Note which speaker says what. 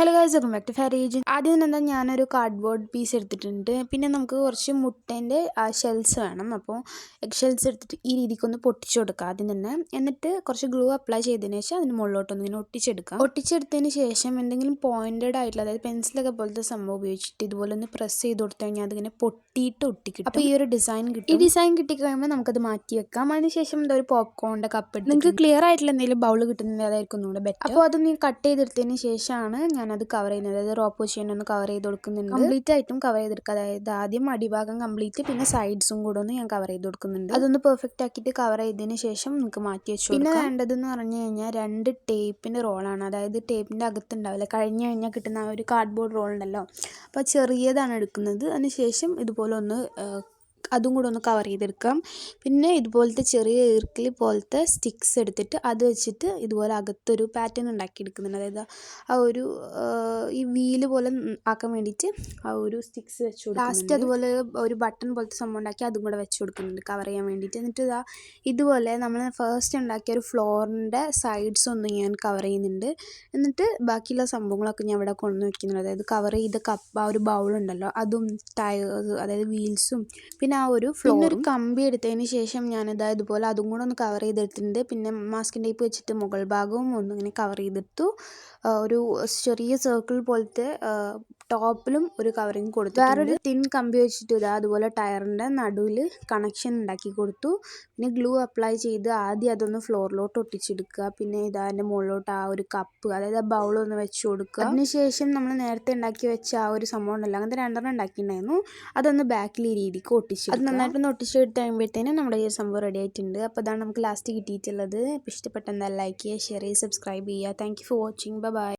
Speaker 1: Hello guys, welcome back to ഫാരേജ്. ആദ്യം തന്നെ ഞാനൊരു കാർഡ്ബോർഡ് പീസ് എടുത്തിട്ടുണ്ട്. പിന്നെ നമുക്ക് കുറച്ച് മുട്ടേൻ്റെ ഷെൽസ് വേണം. അപ്പോൾ എഗ് ഷെൽസ് എടുത്തിട്ട് ഈ രീതിക്കൊന്ന് പൊട്ടിച്ചു കൊടുക്കുക ആദ്യം തന്നെ. എന്നിട്ട് കുറച്ച് ഗ്ലൂ അപ്ലൈ ചെയ്തതിന് ശേഷം അതിന് മുകളിലോട്ടൊന്ന് ഇങ്ങനെ ഒട്ടിച്ചെടുക്കാം. ഒട്ടിച്ചെടുത്തതിന് ശേഷം എന്തെങ്കിലും പോയിൻറ്റഡ് ആയിട്ടുള്ള, അതായത് പെൻസിലൊക്കെ പോലത്തെ സംഭവം ഉപയോഗിച്ചിട്ട് ഇതുപോലെ ഒന്ന് പ്രസ് ചെയ്ത് കൊടുത്തു കഴിഞ്ഞാൽ അതിങ്ങനെ പൊട്ടിയിട്ട് ഒട്ടിക്കിട്ടും. അപ്പോൾ ഈ ഒരു ഡിസൈൻ കിട്ടും. ഈ ഡിസൈൻ കിട്ടിക്കഴിയുമ്പോൾ നമുക്കത് മാറ്റി വെക്കാം. അതിനുശേഷം എന്താ ഒരു പോപ്കോണിൻ്റെ കപ്പ് എടുത്ത് നിങ്ങൾക്ക് ക്ലിയർ ആയിട്ടുള്ള എന്തെങ്കിലും ബൗൾ കിട്ടുന്നത് അതായിരിക്കും ഒന്നുകൂടെ ബെറ്റർ. അപ്പോൾ അത് നീ കട്ട് ചെയ്തെടുത്തതിന് ശേഷമാണ് ഞാനത് കവർ ചെയ്യുന്നത്. അതായത് റോ പൊസിഷൻ ഒന്ന് കവർ ചെയ്ത് കൊടുക്കുന്നുണ്ട്. കംപ്ലീറ്റ് ആയിട്ടും കവർ ചെയ്തെടുക്കുക. അതായത് ആദ്യം അടിഭാഗം കംപ്ലീറ്റ്, പിന്നെ സൈഡ്സും കൂടെ ഒന്ന് ഞാൻ കവർ ചെയ്ത് കൊടുക്കുന്നുണ്ട്. അതൊന്ന് പെർഫെക്റ്റ് ആക്കിയിട്ട് കവർ ചെയ്തതിന് ശേഷം നമുക്ക് മാറ്റി വെച്ചു. പിന്നെ വേണ്ടതെന്ന് പറഞ്ഞു കഴിഞ്ഞാൽ 2 ടേപ്പിൻ്റെ റോളാണ്. അതായത് ടേപ്പിൻ്റെ അകത്തുണ്ടാവില്ല, കഴിഞ്ഞ് കഴിഞ്ഞാൽ കിട്ടുന്ന ആ ഒരു കാർഡ്ബോർഡ് റോൾ ഉണ്ടല്ലോ, അപ്പോൾ ചെറിയതാണ് എടുക്കുന്നത്. അതിനുശേഷം ഇതുപോലെ ഒന്ന് അതും കൂടെ ഒന്ന് കവർ ചെയ്തെടുക്കാം. പിന്നെ ഇതുപോലത്തെ ചെറിയ ഈർക്കിലി പോലത്തെ സ്റ്റിക്സ് എടുത്തിട്ട് അത് വെച്ചിട്ട് ഇതുപോലെ അകത്തൊരു പാറ്റേൺ ഉണ്ടാക്കിയെടുക്കുന്നുണ്ട്. അതായത് ആ ഒരു ഈ വീല് പോലെ ആക്കാൻ വേണ്ടിയിട്ട് ആ ഒരു സ്റ്റിക്സ് വെച്ച് കൊടുക്കും. ലാസ്റ്റ് അതുപോലെ ഒരു ബട്ടൺ പോലത്തെ സംഭവം ഉണ്ടാക്കി അതും കൂടെ വെച്ച് കൊടുക്കുന്നുണ്ട് കവർ ചെയ്യാൻ വേണ്ടിയിട്ട്. എന്നിട്ട് ഇതുപോലെ നമ്മൾ ഫസ്റ്റ് ഉണ്ടാക്കിയ ഒരു ഫ്ലോറിൻ്റെ സൈഡ്സ് ഒന്ന് ഞാൻ കവർ ചെയ്യുന്നുണ്ട്. എന്നിട്ട് ബാക്കിയുള്ള സംഭവങ്ങളൊക്കെ ഞാൻ ഇവിടെ കൊണ്ടുവന്ന് വെക്കുന്നുണ്ട്. അതായത് കവർ ചെയ്ത കപ്പ്, ആ ഒരു ബൗളുണ്ടല്ലോ, അതും ടയേഴ്സ്, അതായത് വീൽസും, പിന്നെ ആ ഒരു ഫ്ലോർ, ഒരു കമ്പി എടുത്തതിന് ശേഷം ഞാനിതാ ഇതുപോലെ അതും കൂടെ ഒന്ന് കവർ ചെയ്തെടുത്തിട്ടുണ്ട്. പിന്നെ മാസ്കിൻ ടേപ്പ് വെച്ചിട്ട് മുകൾ ഭാഗവും ഒന്നിങ്ങനെ കവർ ചെയ്തെടുത്തു. ഒരു ചെറിയ സർക്കിൾ പോലത്തെ ടോപ്പിലും ഒരു കവറിങ് കൊടുത്തു. വേറൊരു തിൻ കമ്പി വെച്ചിട്ട് അതുപോലെ ടയറിൻ്റെ നടുവിൽ കണക്ഷൻ ഉണ്ടാക്കി കൊടുത്തു. പിന്നെ ഗ്ലൂ അപ്ലൈ ചെയ്ത് ആദ്യം അതൊന്ന് ഫ്ലോറിലോട്ട് ഒട്ടിച്ചെടുക്കുക. പിന്നെ അതിൻ്റെ മുകളിലോട്ട് ആ ഒരു കപ്പ്, അതായത് ആ ബൗളൊന്ന് വെച്ച് കൊടുക്കുക. അതിനുശേഷം നമ്മൾ നേരത്തെ ഉണ്ടാക്കി വെച്ച ആ ഒരു സംഭവം ഉണ്ടല്ലോ, അങ്ങനത്തെ 2 ഉണ്ടാക്കിയിട്ടുണ്ടായിരുന്നു, അതൊന്ന് ബാക്കിൽ ഈ രീതിക്ക് ഒട്ടിച്ച് അത് നന്നായിട്ടൊന്ന് ഒട്ടിച്ചെടുത്ത് കഴിയുമ്പോഴത്തേനും നമ്മുടെ ഈ സംഭവം റെഡി ആയിട്ടുണ്ട്. അപ്പോൾ അതാണ് നമുക്ക് ലാസ്റ്റ് കിട്ടിയിട്ടുള്ളത്. അപ്പോൾ ഇഷ്ടപ്പെട്ട എന്തായാലും ലൈക്ക് ചെയ്യുക, ഷെയർ ചെയ്യുക, സബ്സ്ക്രൈബ് ചെയ്യുക. Thank you for watching. By.